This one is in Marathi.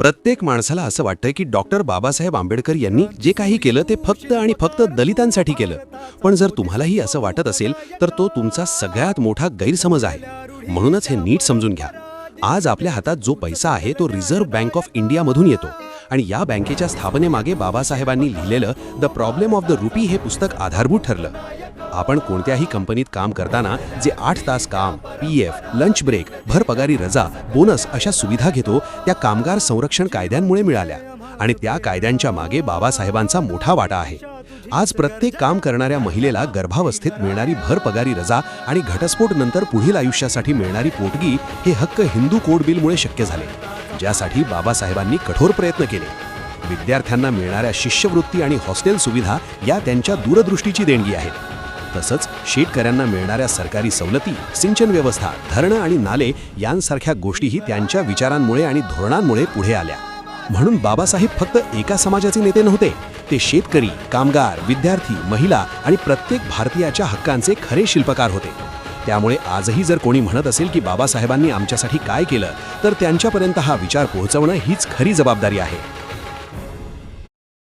प्रत्येक माणसाला असं वाटतं की डॉक्टर बाबासाहेब आंबेडकर यांनी जे काही केलं ते फक्त आणि फक्त दलितांसाठी केलं. पण जर तुम्हालाही असं वाटत असेल तर तो तुमचा सगळ्यात मोठा गैरसमज आहे. म्हणूनच हे नीट समजून घ्या. आज आपल्या हातात जो पैसा आहे तो रिझर्व्ह बँक ऑफ इंडियामधून येतो आणि या बँकेच्या स्थापनेमागे बाबासाहेबांनी लिहिलेलं the problem of the rupee हे पुस्तक आधारभूत ठरलं. आपण कोणत्याही कंपनीत काम करताना जे 8 तास काम, PF, लंच ब्रेक, भरपगारी रजा, बोनस अशा सुविधा घेतो त्या कामगार संरक्षण कायद्यांमुळे मिळाल्या आणि त्या कायद्यांच्या मागे बाबासाहेबांचा मोठा वाटा आहे. आज प्रत्येक काम करणाऱ्या महिलेला गर्भावस्थेत मिळणारी भरपगारी रजा आणि घटस्फोट नंतर पुढील आयुष्यासाठी मिळणारी पोटगी हे हक्क हिंदू कोड बिलमुळे शक्य झाले, ज्यासाठी बाबासाहेबांनी कठोर प्रयत्न केले. विद्यार्थ्यांना मिळणाऱ्या शिष्यवृत्ती आणि हॉस्टेल सुविधा या त्यांच्या दूरदृष्टीची देणगी आहेत. तसंच शेतकऱ्यांना मिळणाऱ्या सरकारी सवलती, सिंचन व्यवस्था, धरणं आणि नाले यांसारख्या गोष्टीही त्यांच्या विचारांमुळे आणि धोरणांमुळे पुढे आल्या. म्हणून बाबासाहेब फक्त एका समाजाचे नेते नव्हते, ते शेतकरी, कामगार, विद्यार्थी, महिला आणि प्रत्येक भारतीयाच्या हक्कांचे खरे शिल्पकार होते. त्यामुळे आजही जर कोणी म्हणत असेल की बाबासाहेबांनी आमच्यासाठी काय केलं, तर त्यांच्यापर्यंत हा विचार पोहोचवणं हीच खरी जबाबदारी आहे.